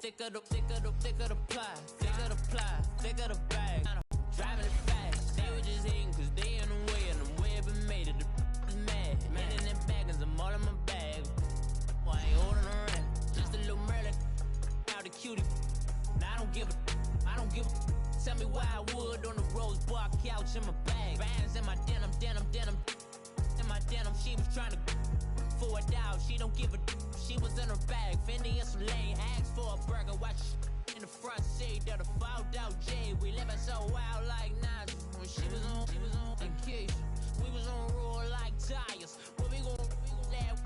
thicker the bag. Driving it fast, they were just hating cause they in the way, and the way I've been made it, the mad. Man in that bag, cause I'm all in my bag. Why I ain't holding around? Just a little Merlin, out the cutie. Now I don't give a. Tell me why I would on the rose bar couch in my bag. Bands in my denim. In my denim, she was trying to forward out. She don't give a. She was in her bag. Fendi and some lane. Asked for a burger. Watch in the front seat of the fouled out J. We living so wild like Nas. When she was on vacation. We was on roll like tires. What we gon' let?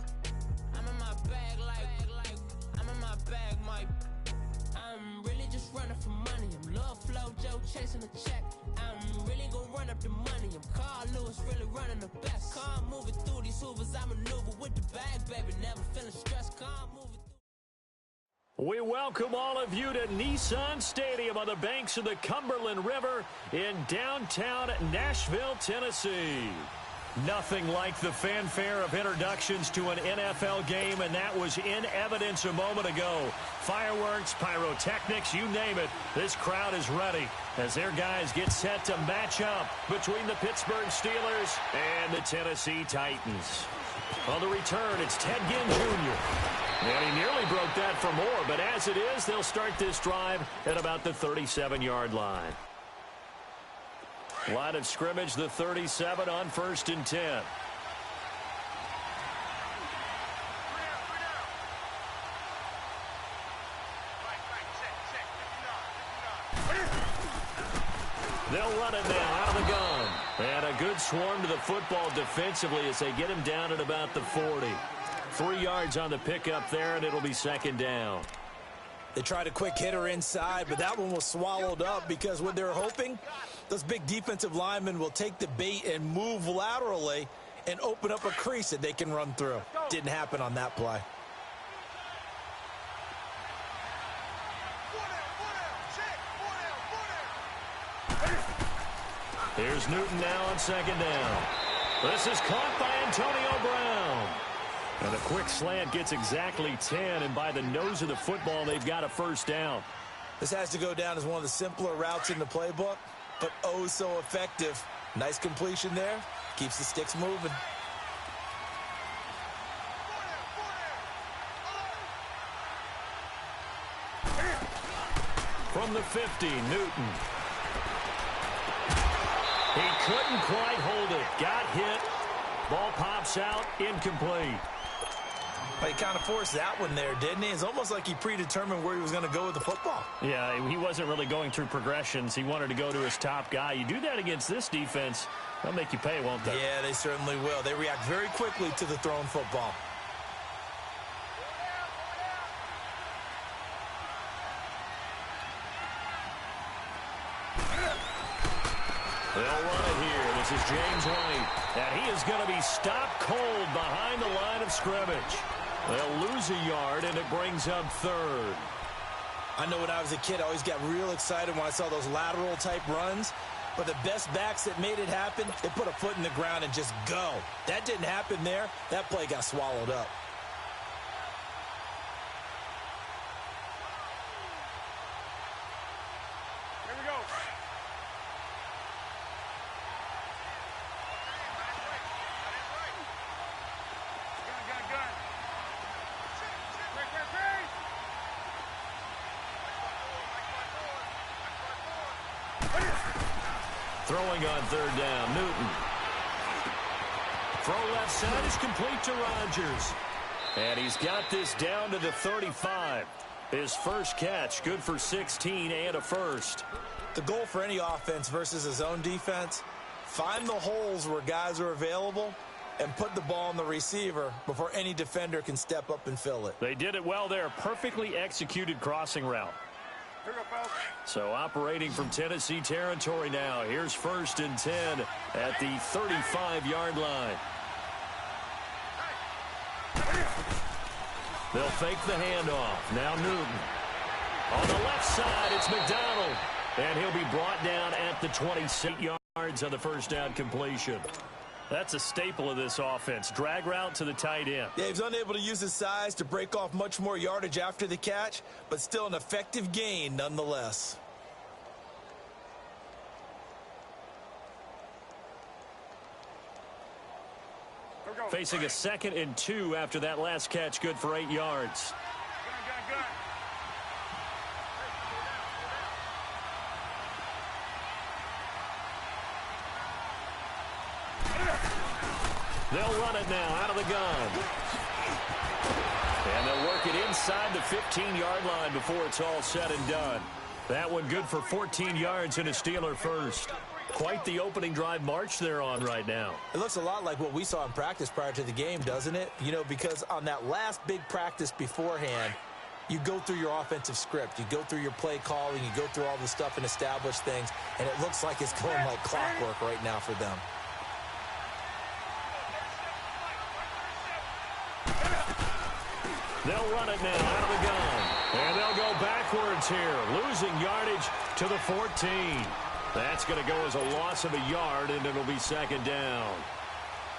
I'm in my bag like I'm in my bag, Mike. I'm really just running for money. I'm love flow Joe chasing a check. I'm really gonna run up the money. I'm Carl Lewis, really running the best. Car moving through these hoovers. I maneuver with the bag, baby. Never feeling stressed. Car moving through. We welcome all of you to Nissan Stadium on the banks of the Cumberland River in downtown Nashville, Tennessee. Nothing like the fanfare of introductions to an NFL game, and that was in evidence a moment ago. Fireworks, pyrotechnics, you name it. This crowd is ready as their guys get set to match up between the Pittsburgh Steelers and the Tennessee Titans. On the return, it's Ted Ginn Jr. And he nearly broke that for more, but as it is, they'll start this drive at about the 37-yard line. Line of scrimmage, the 37 on 1st and 10. They'll run it now out of the gun. And a good swarm to the football defensively as they get him down at about the 40. 3 yards on the pickup there, and it'll be 2nd down. They tried a quick hitter inside, but that one was swallowed up because what they're hoping, those big defensive linemen will take the bait and move laterally and open up a crease that they can run through. Didn't happen on that play. Here's Newton now on 2nd down. This is caught by Antonio Brown. And a quick slant gets exactly 10, and by the nose of the football, they've got a 1st down. This has to go down as one of the simpler routes in the playbook, but oh so effective. Nice completion there. Keeps the sticks moving. From the 50, Newton. He couldn't quite hold it. Got hit. Ball pops out. Incomplete. But he kind of forced that one there, didn't he? It's almost like he predetermined where he was going to go with the football. Yeah, he wasn't really going through progressions. He wanted to go to his top guy. You do that against this defense, they'll make you pay, won't they? Yeah, they certainly will. They react very quickly to the thrown football. They'll run it here. This is James White. And he is going to be stopped cold behind the line of scrimmage. They'll lose a yard, and it brings up 3rd. I know when I was a kid, I always got real excited when I saw those lateral-type runs. But the best backs that made it happen, they put a foot in the ground and just go. That didn't happen there. That play got swallowed up. Here we go. Throwing on 3rd down, Newton. Throw left side is complete to Rodgers. And he's got this down to the 35. His first catch, good for 16 and a 1st. The goal for any offense versus a zone defense, find the holes where guys are available and put the ball on the receiver before any defender can step up and fill it. They did it well there. Perfectly executed crossing route. So operating from Tennessee territory now. Here's 1st and 10 at the 35-yard line. They'll fake the handoff. Now Newton. On the left side, it's McDonald. And he'll be brought down at the 28 yards on the 1st down completion. That's a staple of this offense. Drag route to the tight end. Yeah, he's unable to use his size to break off much more yardage after the catch, but still an effective gain nonetheless. Facing a 2nd and 2 after that last catch, good for 8 yards. They'll run it now out of the gun. And they'll work it inside the 15-yard line before it's all said and done. That one good for 14 yards and a Steeler first. Quite the opening drive march they're on right now. It looks a lot like what we saw in practice prior to the game, doesn't it? You know, because on that last big practice beforehand, you go through your offensive script. You go through your play calling. You go through all the stuff and establish things. And it looks like it's going like clockwork right now for them. They'll run it now out of the gun. And they'll go backwards here, losing yardage to the 14. That's going to go as a loss of a yard, and it'll be 2nd down.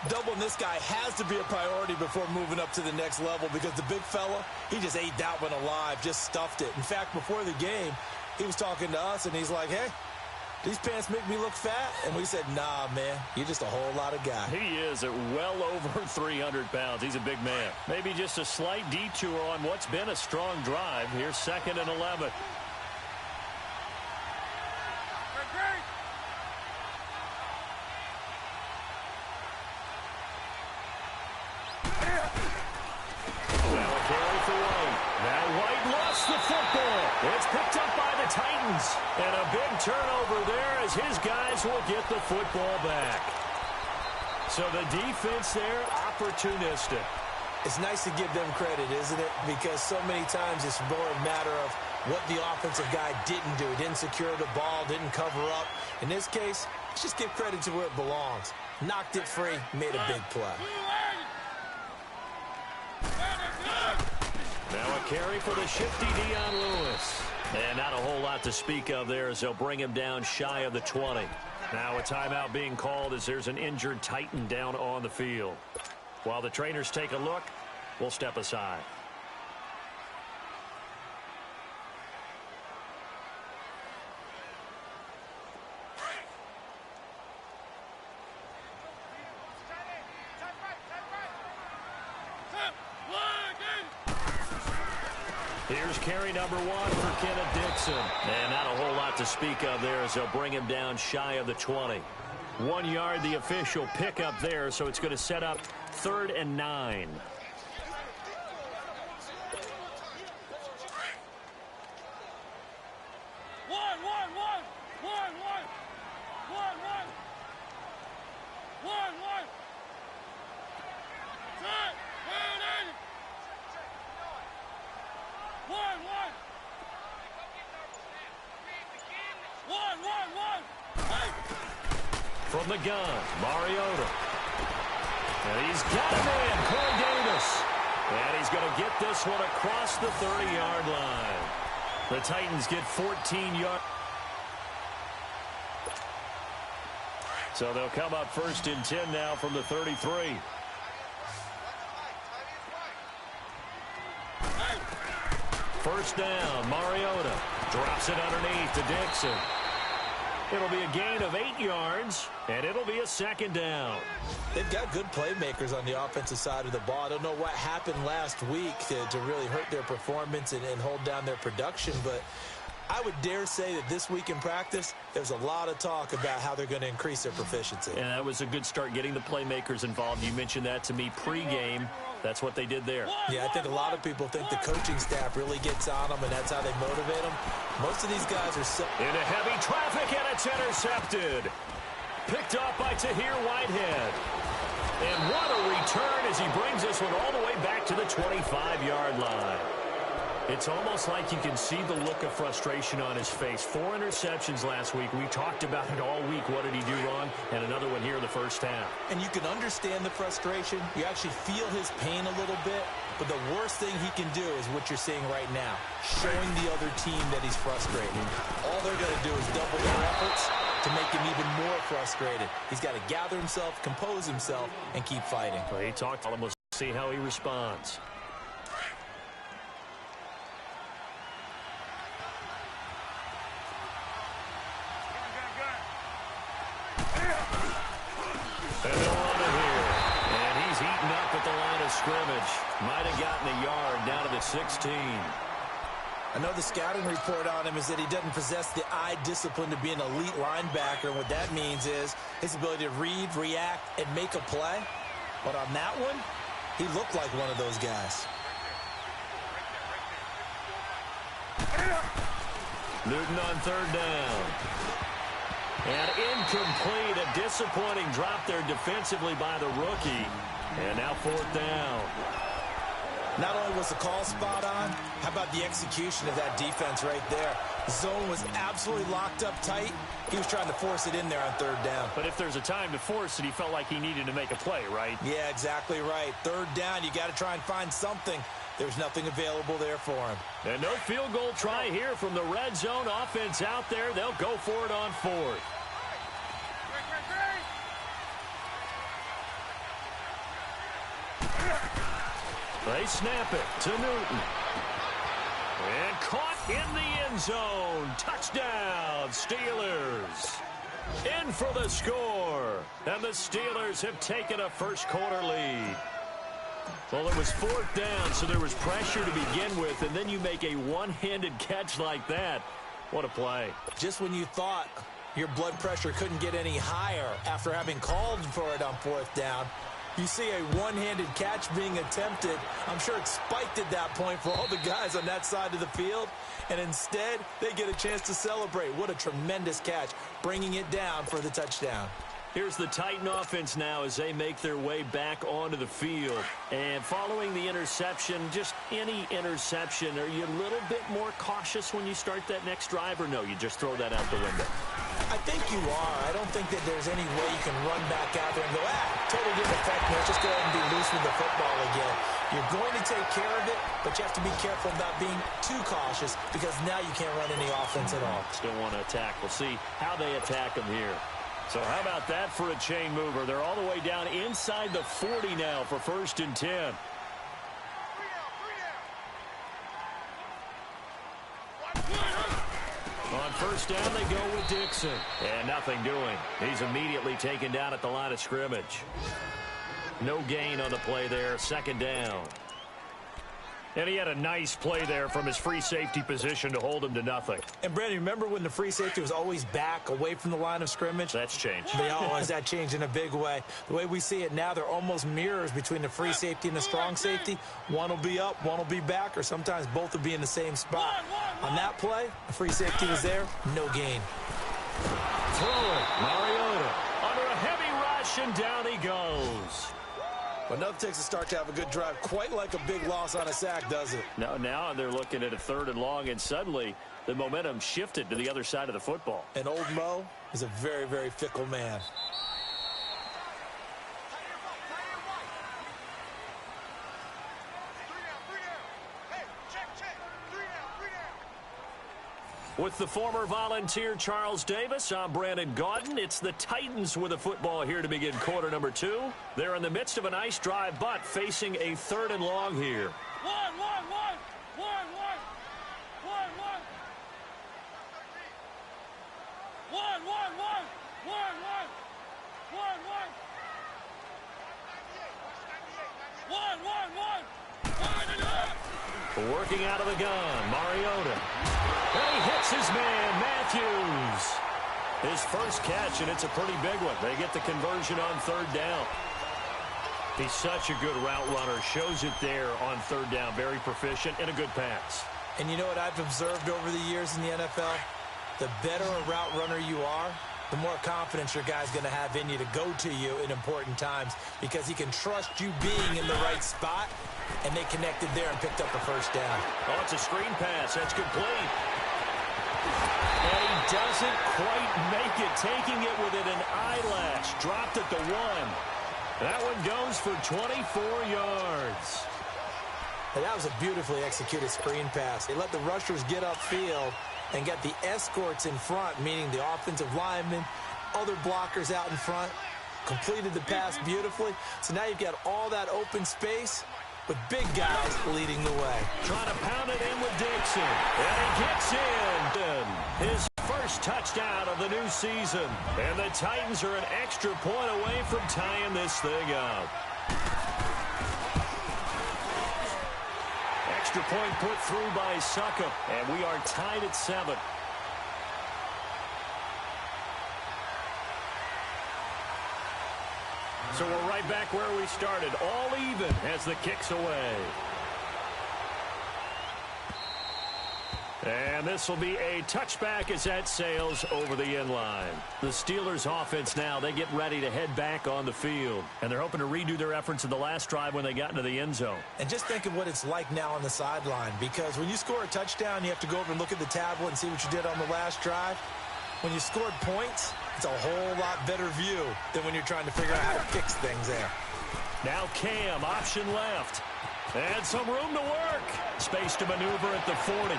Doubling this guy has to be a priority before moving up to the next level because the big fella, he just ate that one alive, just stuffed it. In fact, before the game, he was talking to us, and he's like, hey, these pants make me look fat. And we said, nah, man, you're just a whole lot of guy. He is at well over 300 pounds. He's a big man. Maybe just a slight detour on what's been a strong drive. Here's 2nd and 11. It's picked up by the Titans. And a big turnover there as his guys will get the football back. So the defense there, opportunistic. It's nice to give them credit, isn't it? Because so many times it's more a matter of what the offensive guy didn't do. He didn't secure the ball, didn't cover up. In this case, let's just give credit to where it belongs. Knocked it free, made a big play. Now a carry for the shifty Dion Lewis. And not a whole lot to speak of there as they'll bring him down shy of the 20. Now a timeout being called as there's an injured Titan down on the field. While the trainers take a look, we'll step aside. Here's carry number 1 for Kenneth Dixon. And not a whole lot to speak of there as they'll bring him down shy of the 20. 1 yard, the official pickup there, so it's going to set up 3rd and 9. From the gun, Mariota. And he's got him in, Corey Davis. And he's going to get this one across the 30-yard line. The Titans get 14 yards. So they'll come up 1st and 10 now from the 33. First down, Mariota drops it underneath to Dixon. It'll be a gain of 8 yards, and it'll be a 2nd down. They've got good playmakers on the offensive side of the ball. I don't know what happened last week to really hurt their performance and hold down their production, but I would dare say that this week in practice, there's a lot of talk about how they're going to increase their proficiency. And that was a good start getting the playmakers involved. You mentioned that to me pregame. That's what they did there. Yeah, I think a lot of people think the coaching staff really gets on them, and that's how they motivate them. Most of these guys are so... Into heavy traffic, and it's intercepted. Picked off by Tahir Whitehead. And what a return as he brings this one all the way back to the 25-yard line. It's almost like you can see the look of frustration on his face. 4 interceptions last week. We talked about it all week. What did he do wrong? And another one here in the first half. And you can understand the frustration. You actually feel his pain a little bit. But the worst thing he can do is what you're seeing right now, showing the other team that he's frustrated. All they're going to do is double their efforts to make him even more frustrated. He's got to gather himself, compose himself, and keep fighting. Well, he talked to him. We'll see how he responds. And they'll run it here. And he's eaten up at the line of scrimmage. Might have gotten a yard down to the 16. I know the scouting report on him is that he doesn't possess the eye discipline to be an elite linebacker. And what that means is his ability to read, react, and make a play. But on that one, he looked like one of those guys. Newton on third down. And incomplete. A disappointing drop there defensively by the rookie. And now fourth down. Not only was the call spot on, how about the execution of that defense right there? The zone was absolutely locked up tight. He was trying to force it in there on third down. But if there's a time to force it, he felt like he needed to make a play, right? Yeah, exactly right. Third down, you got to try and find something. There's nothing available there for him. And no field goal try here from the red zone offense out there. They'll go for it on fourth. They snap it to Newton. And caught in the end zone. Touchdown, Steelers. In for the score. And the Steelers have taken a first quarter lead. Well, it was fourth down, so there was pressure to begin with, and then you make a one-handed catch like that. What a play. Just when you thought your blood pressure couldn't get any higher after having called for it on fourth down, you see a one-handed catch being attempted. I'm sure it spiked at that point for all the guys on that side of the field. And instead, they get a chance to celebrate. What a tremendous catch, bringing it down for the touchdown. Here's the Titan offense now as they make their way back onto the field. And following the interception, just any interception, are you a little bit more cautious when you start that next drive, or no, you just throw that out the window? I think you are. I don't think that there's any way you can run back out there and go, totally didn't affect me. Let's just go ahead and be loose with the football again. You're going to take care of it, but you have to be careful about being too cautious because now you can't run any offense at all. Still want to attack. We'll see how they attack them here. So how about that for a chain mover? They're all the way down inside the 40 now for 1st and 10. On first down, they go with Dixon. And nothing doing. He's immediately taken down at the line of scrimmage. No gain on the play there. 2nd down. And he had a nice play there from his free safety position to hold him to nothing. And, Brandon, remember when the free safety was always back away from the line of scrimmage? That's changed. That changed in a big way. The way we see it now, they're almost mirrors between the free safety and the strong safety. One will be up, one will be back, or sometimes both will be in the same spot. On that play, the free safety was there, no gain. Throw it. Mariota under a heavy rush, and down he goes. But nothing takes a start to have a good drive, quite like a big loss on a sack, does it? No, now they're looking at a 3rd and long, and suddenly the momentum shifted to the other side of the football. And old Mo is a very, very fickle man. With the former Volunteer Charles Davis, I'm Brandon Gaudin. It's the Titans with the football here to begin quarter number 2. They're in the midst of a nice drive, but facing a 3rd and long here. Working out of the gun, Mariota. And he hits his man, Matthews. His first catch, and it's a pretty big one. They get the conversion on 3rd down. He's such a good route runner. Shows it there on 3rd down. Very proficient and a good pass. And you know what I've observed over the years in the NFL? The better a route runner you are, the more confidence your guy's going to have in you to go to you in important times because he can trust you being in the right spot, and they connected there and picked up a 1st down. Oh, it's a screen pass. That's complete. And he doesn't quite make it, taking it within an eyelash. Dropped at the 1. That one goes for 24 yards. And that was a beautifully executed screen pass. They let the rushers get upfield, and got the escorts in front, meaning the offensive linemen, other blockers out in front, completed the pass beautifully. So now you've got all that open space with big guys leading the way. Trying to pound it in with Dixon. And he gets in. His first touchdown of the new season. And the Titans are an extra point away from tying this thing up. Extra point put through by Suckup. And we are tied at 7. So we're right back where we started, all even as the kick's away. And this will be a touchback as that sails over the end line. The Steelers offense now, they get ready to head back on the field. And they're hoping to redo their efforts in the last drive when they got into the end zone. And just think of what it's like now on the sideline, because when you score a touchdown, you have to go over and look at the tablet and see what you did on the last drive. When you scored points, it's a whole lot better view than when you're trying to figure out how to fix things there. Now Cam, option left. And some room to work. Space to maneuver at the 40.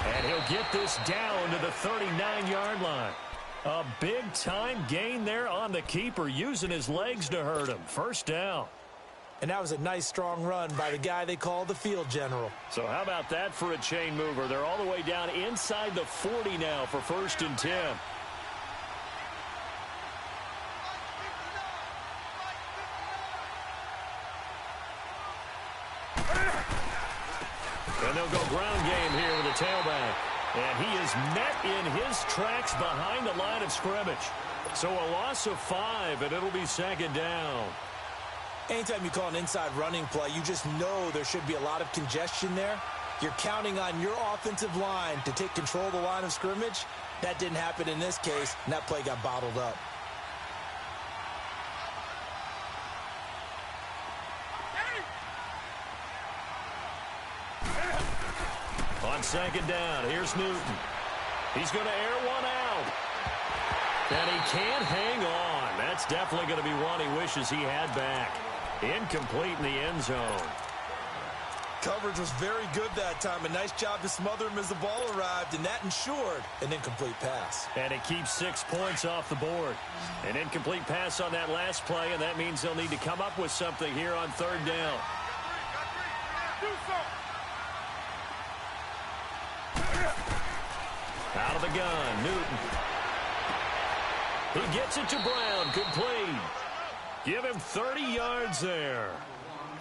And he'll get this down to the 39-yard line. A big-time gain there on the keeper, using his legs to hurt him. First down. And that was a nice, strong run by the guy they call the field general. So how about that for a chain mover? They're all the way down inside the 40 now for 1st and 10. And they'll go ground game here with a tailback. And he is met in his tracks behind the line of scrimmage. So a loss of 5, and it'll be 2nd down. Anytime you call an inside running play, you just know there should be a lot of congestion there. You're counting on your offensive line to take control of the line of scrimmage. That didn't happen in this case, and that play got bottled up. On 2nd down, here's Newton. He's going to air one out. And he can't hang on. That's definitely going to be one he wishes he had back. Incomplete in the end zone. Coverage was very good that time. A nice job to smother him as the ball arrived, and that ensured an incomplete pass. And it keeps 6 points off the board. An incomplete pass on that last play, and that means they'll need to come up with something here on 3rd down. Out of the gun, Newton. He gets it to Brown, complete. Give him 30 yards there.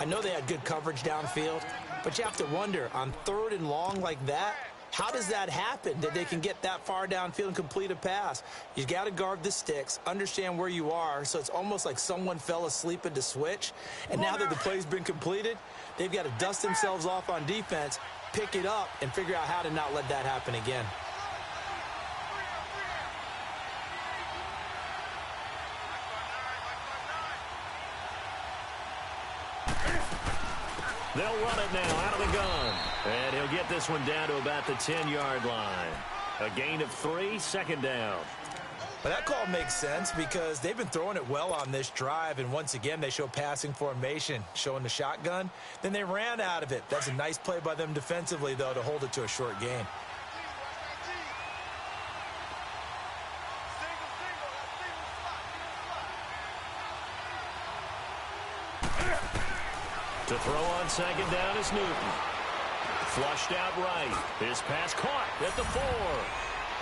I know they had good coverage downfield, but you have to wonder, on 3rd and long like that, how does that happen, that they can get that far downfield and complete a pass? You got to guard the sticks, understand where you are, so it's almost like someone fell asleep at the switch, and now that the play's been completed, they've got to dust themselves off on defense, pick it up, and figure out how to not let that happen again. They'll run it now out of the gun. And he'll get this one down to about the 10-yard line. A gain of 3, 2nd down. But that call makes sense because they've been throwing it well on this drive, and once again they show passing formation, showing the shotgun. Then they ran out of it. That's a nice play by them defensively, though, to hold it to a short gain. To throw on 2nd down is Newton. Flushed out right. His pass caught at the 4.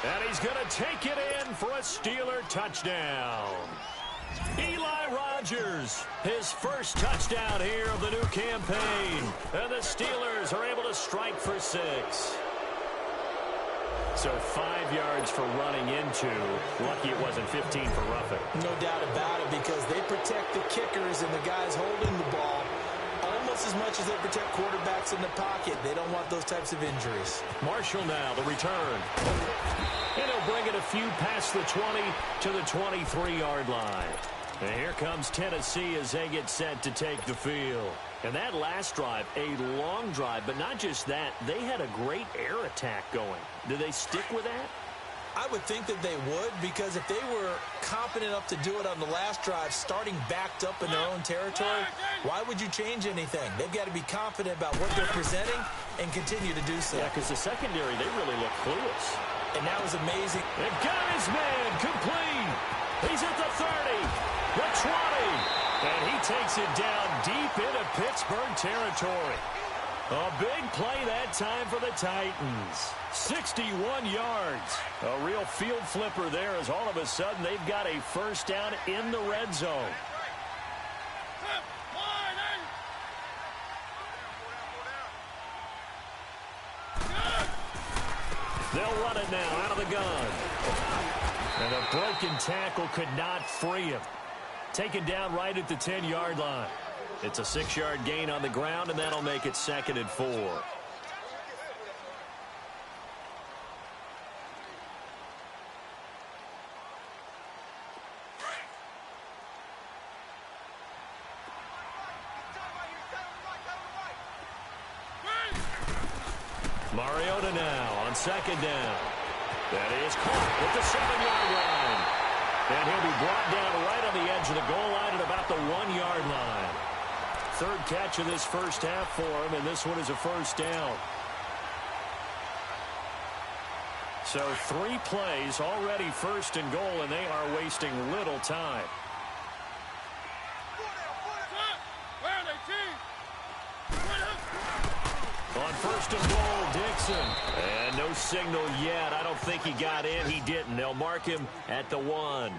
And he's going to take it in for a Steeler touchdown. Eli Rogers, his first touchdown here of the new campaign. And the Steelers are able to strike for 6. So 5 yards for running into. Lucky it wasn't 15 for roughing. No doubt about it, because they protect the kickers and the guys holding the ball almost as much as they protect quarterbacks in the pocket. They don't want those types of injuries. Marshall now, the return. And he'll bring it a few past the 20 to the 23-yard line. And here comes Tennessee as they get set to take the field. And that last drive, a long drive, but not just that. They had a great air attack going. Do they stick with that? I would think that they would, because if they were confident enough to do it on the last drive, starting backed up in their own territory, why would you change anything? They've got to be confident about what they're presenting and continue to do so. Yeah, because the secondary, they really look clueless. And that was amazing. They've got his man complete. He's at the 30, the 20, and he takes it down deep into Pittsburgh territory. A big play that time for the Titans. 61 yards. A real field flipper there, as all of a sudden they've got a first down in the red zone. They'll run it now out of the gun. And a broken tackle could not free him. Taken down right at the 10-yard line. It's a 6-yard gain on the ground, and that'll make it 2nd and 4. Mariota now on 2nd down. That is caught with the 7-yard line. And he'll be brought down right on the edge of the goal line at about the 1-yard line. 3rd catch of this first half for him, and this one is a first down. So 3 plays, already 1st and goal, and they are wasting little time. On 1st and goal, Dixon. And no signal yet. I don't think he got in. He didn't. They'll mark him at the 1.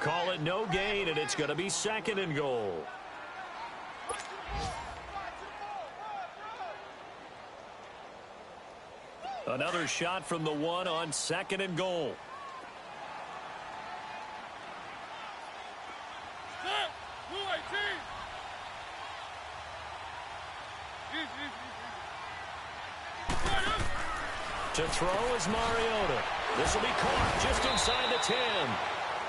Call it no gain, and it's going to be 2nd and goal. Another shot from the 1 on 2nd and goal. To throw is Mariota. This will be caught just inside the 10.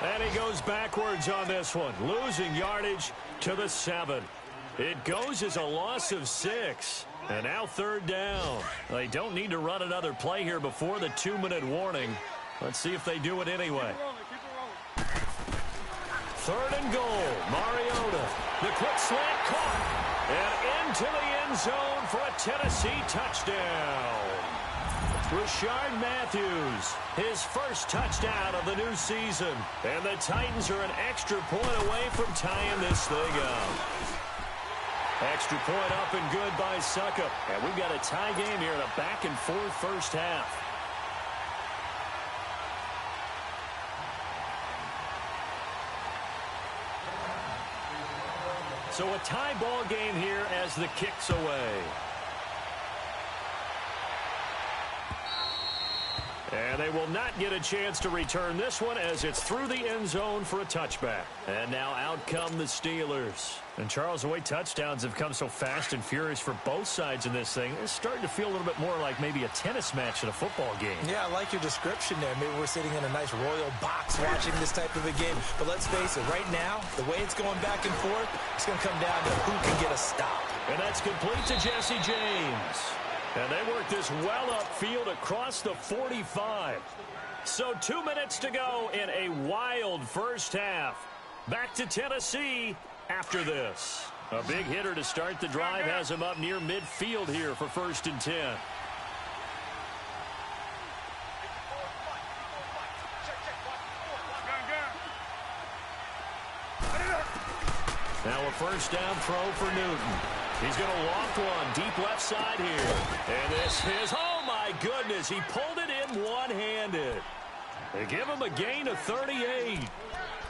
And he goes backwards on this one, losing yardage to the 7. It goes as a loss of 6. And now 3rd down. They don't need to run another play here before the 2-minute warning. Let's see if they do it anyway. 3rd and goal. Mariota. The quick slant caught. And into the end zone for a Tennessee touchdown. Rashard Matthews, his first touchdown of the new season. And the Titans are an extra point away from tying this thing up. Extra point up and good by Suckup. And we've got a tie game here in a back-and-forth first half. So a tie ball game here as the kick's away. And they will not get a chance to return this one as it's through the end zone for a touchback. And now out come the Steelers. And Charles, the way touchdowns have come so fast and furious for both sides in this thing, it's starting to feel a little bit more like maybe a tennis match in a football game. Yeah, I like your description there. Maybe we're sitting in a nice royal box watching this type of a game. But let's face it, right now, the way it's going back and forth, it's going to come down to who can get a stop. And that's complete to Jesse James. And they work this well upfield across the 45. So 2 minutes to go in a wild first half. Back to Tennessee after this. A big hitter to start the drive has him up near midfield here for 1st and 10. Now a first down throw for Newton. He's going to loft one deep left side here. And this is, oh my goodness, he pulled it in one-handed. They give him a gain of 38.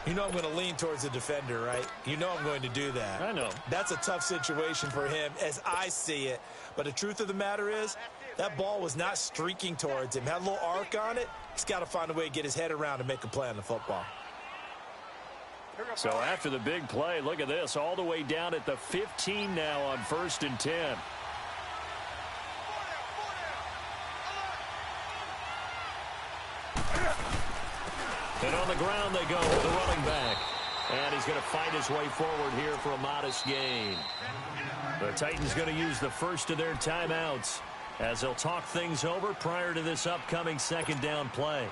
You know I'm going to lean towards the defender, right? You know I'm going to do that. I know. That's a tough situation for him as I see it. But the truth of the matter is, that ball was not streaking towards him. Had a little arc on it. He's got to find a way to get his head around and make a play on the football. So after the big play, look at this, all the way down at the 15 now on 1st and 10. And on the ground they go with the running back. And he's going to fight his way forward here for a modest gain. The Titans going to use the first of their timeouts as they'll talk things over prior to this upcoming 2nd down play.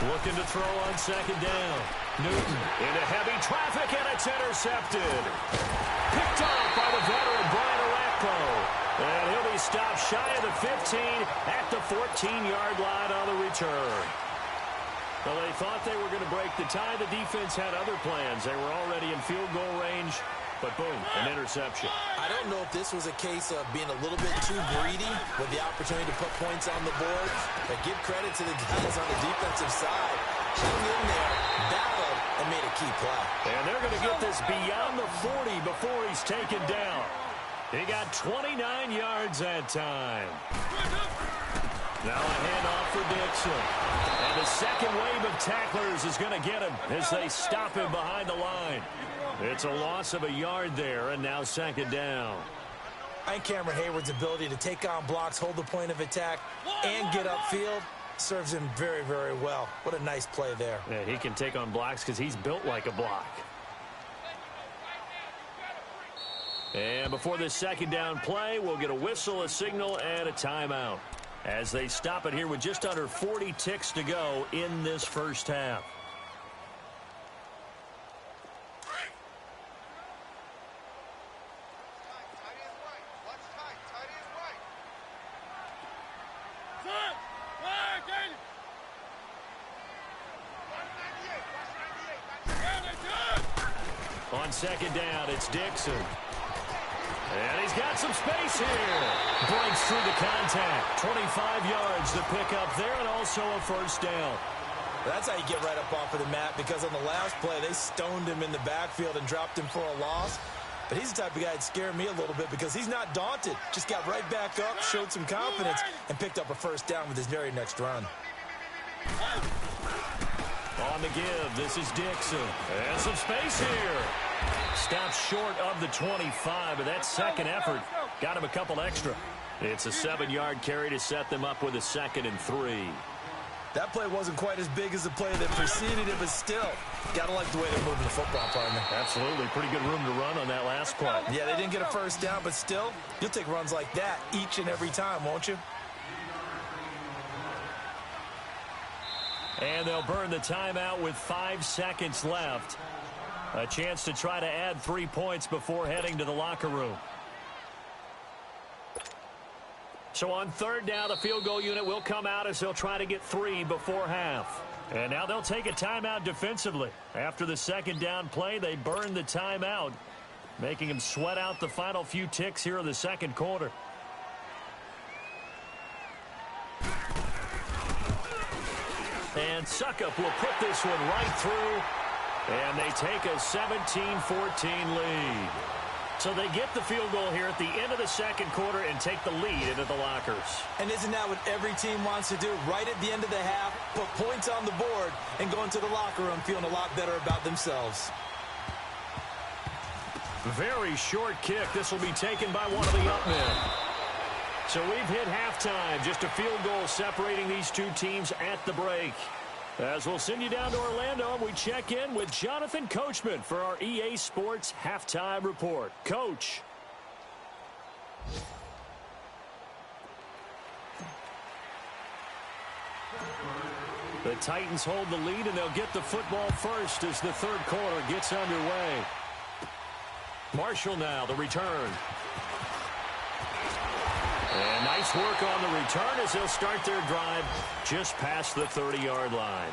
Looking to throw on second down. Newton into heavy traffic, and it's intercepted. Picked off by the veteran Brian Orakpo. And he'll be stopped shy of the 15 at the 14-yard line on the return. Well, they thought they were going to break the tie. The defense had other plans. They were already in field goal range, but boom, an interception. I don't know if this was a case of being a little bit too greedy with the opportunity to put points on the board, but give credit to the guys on the defensive side. Hung in there, battled, and made a key play. And they're going to get this beyond the 40 before he's taken down. He got 29 yards that time. Now a handoff for Dixon. And the second wave of tacklers is going to get him as they stop him behind the line. It's a loss of a yard there, and now second down. I think Cameron Hayward's ability to take on blocks, hold the point of attack, and get upfield serves him very, very well. What a nice play there. Yeah, he can take on blocks because he's built like a block. And before this second down play, we'll get a whistle, a signal, and a timeout as they stop it here with just under 40 ticks to go in this first half. On second down, it's Dixon. And he's got some space here. Breaks through the contact. 25 yards to pick up there, and also a first down. That's how you get right up off of the mat, because on the last play, they stoned him in the backfield and dropped him for a loss. But he's the type of guy that scared me a little bit because he's not daunted. Just got right back up, showed some confidence, and picked up a first down with his very next run. On the give, this is Dixon. And some space here. Stopped short of the 25, but that second effort got him a couple extra. It's a 7-yard carry to set them up with a 2nd and 3. That play wasn't quite as big as the play that preceded it, but still, got to like the way they're moving the football, partner. Absolutely. Pretty good room to run on that last play. Yeah, they didn't get a first down, but still, you'll take runs like that each and every time, won't you? And they'll burn the timeout with 5 seconds left. A chance to try to add 3 points before heading to the locker room. So on third down, the field goal unit will come out as they'll try to get 3 before half. And now they'll take a timeout defensively. After the second down play, they burn the timeout, making them sweat out the final few ticks here in the second quarter. And Suckup will put this one right through. And they take a 17-14 lead. So they get the field goal here at the end of the second quarter and take the lead into the lockers. And isn't that what every team wants to do? Right at the end of the half, put points on the board and go into the locker room feeling a lot better about themselves. Very short kick. This will be taken by one of the up men. So we've hit halftime. Just a field goal separating these two teams at the break. As we'll send you down to Orlando, we check in with Jonathan Coachman for our EA Sports Halftime Report. Coach. The Titans hold the lead, and they'll get the football first as the third quarter gets underway. Marshall now, the return. And nice work on the return as they'll start their drive just past the 30-yard line.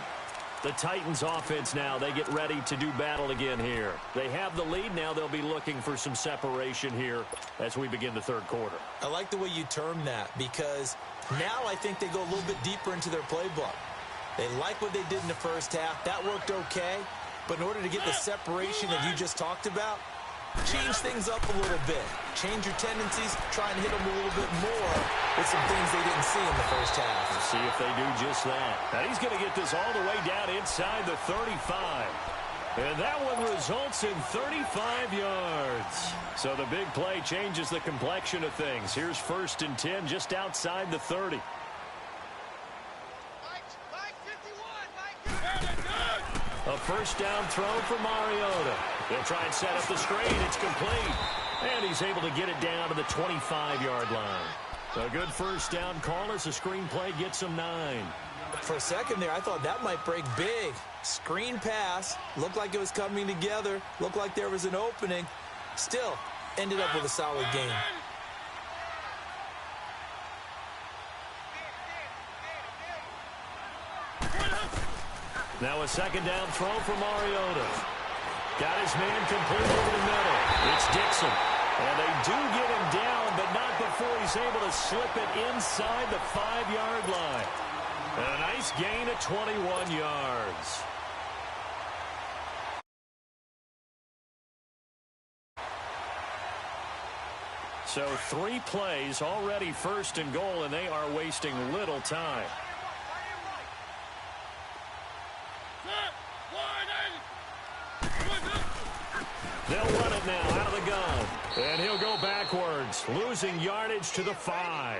The Titans offense now, they get ready to do battle again here. They have the lead. Now they'll be looking for some separation here as we begin the third quarter. I like the way you term that because now I think they go a little bit deeper into their playbook. They like what they did in the first half. That worked okay. But in order to get the separation that you just talked about, change things up a little bit. Change your tendencies. Try and hit them a little bit more with some things they didn't see in the first half. Let's see if they do just that. And he's going to get this all the way down inside the 35. And that one results in 35 yards. So the big play changes the complexion of things. Here's 1st and 10 just outside the 30. A first down throw for Mariota. They'll try and set up the screen. It's complete. And he's able to get it down to the 25-yard line. A good first down call as the screen play gets him 9. For a second there, I thought that might break big. Screen pass. Looked like it was coming together. Looked like there was an opening. Still, ended up with a solid game. Now a second down throw for Mariota. Got his man complete over the middle. It's Dixon. And they do get him down, but not before he's able to slip it inside the 5-yard line. And a nice gain of 21 yards. So 3 plays, already first and goal, and they are wasting little time. They'll run it now out of the gun. And he'll go backwards, losing yardage to the 5.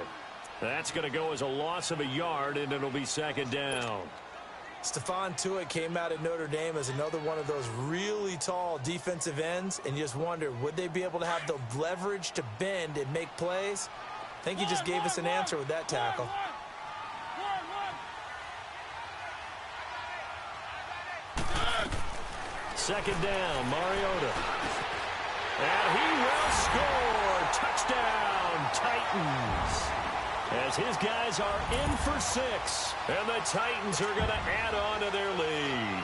That's going to go as a loss of a yard, and it'll be second down. Stephon Tuitt came out of Notre Dame as another one of those really tall defensive ends, and you just wonder, would they be able to have the leverage to bend and make plays? I think he just gave us an answer with that tackle. Second down, Mariota. And he will score. Touchdown, Titans. As his guys are in for 6. And the Titans are going to add on to their lead.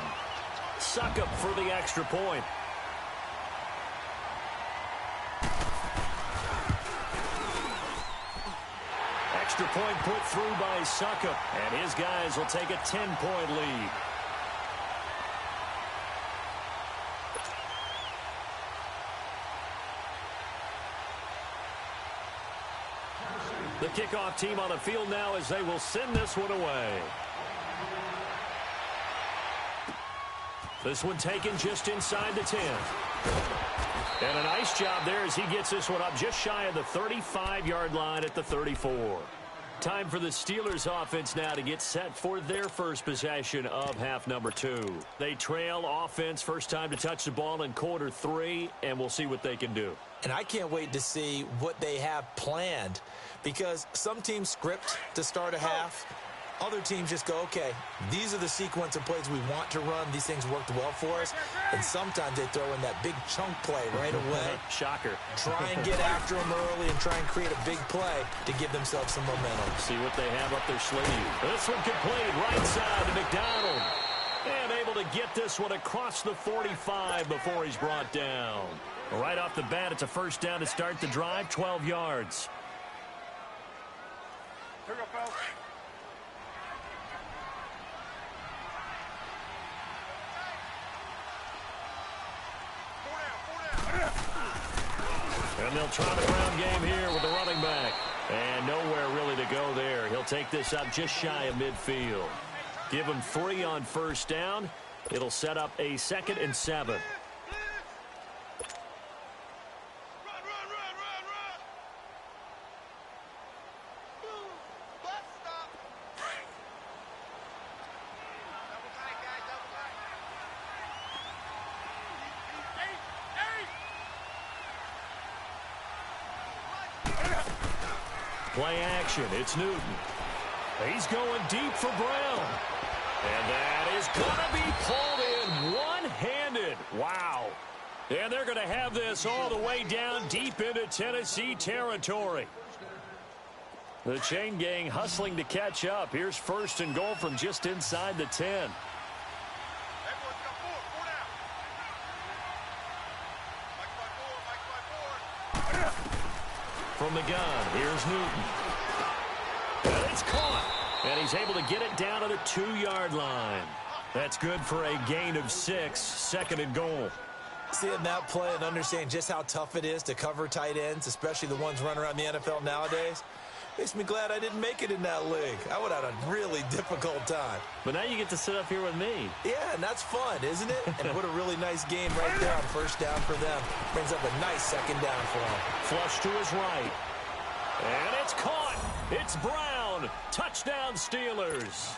Succop for the extra point. Extra point put through by Succop. And his guys will take a 10-point lead. The kickoff team on the field now as they will send this one away. This one taken just inside the 10. And a nice job there as he gets this one up just shy of the 35-yard line at the 34. Time for the Steelers offense now to get set for their first possession of half number 2. They trail offense first time to touch the ball in quarter 3, and we'll see what they can do. And I can't wait to see what they have planned, because some teams script to start a half. Other teams just go, okay, these are the sequence of plays we want to run. These things worked well for us. And sometimes they throw in that big chunk play right away. Shocker. Try and get after them early and try and create a big play to give themselves some momentum. See what they have up their sleeve. This one complete right side to McDonald. And able to get this one across the 45 before he's brought down. Right off the bat, it's a first down to start the drive, 12 yards. Here we go, fellas. And they'll try the ground game here with the running back. And nowhere really to go there. He'll take this up just shy of midfield. Give him 3 on first down. It'll set up a 2nd and 7. Play action. It's Newton. He's going deep for Brown. And that is going to be pulled in one-handed. Wow. And they're going to have this all the way down deep into Tennessee territory. The chain gang hustling to catch up. Here's first and goal from just inside the 10. From the gun, here's Newton. And it's caught. And he's able to get it down to the 2-yard line. That's good for a gain of 6, 2nd and goal. Seeing that play and understanding just how tough it is to cover tight ends, especially the ones running around the NFL nowadays, makes me glad I didn't make it in that league. I would have had a really difficult time. But now you get to sit up here with me. Yeah, and that's fun, isn't it? And what a really nice game right there on first down for them. Brings up a nice 2nd down for them. Flush to his right. And it's caught. It's Brown. Touchdown, Steelers.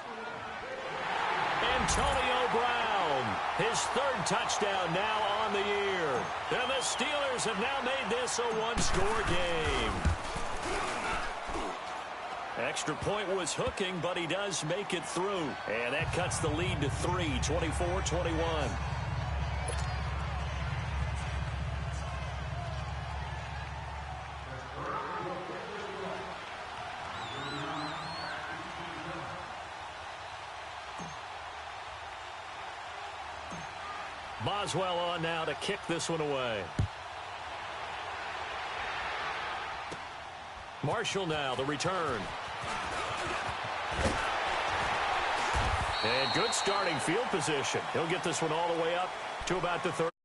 Antonio Brown His third touchdown now on the year. And the Steelers have now made this a one-score game. Extra point was hooking, but he does make it through. And that cuts the lead to 3, 24-21. Boswell on now to kick this one away. Marshall now, the return. And good starting field position. He'll get this one all the way up to about the 30.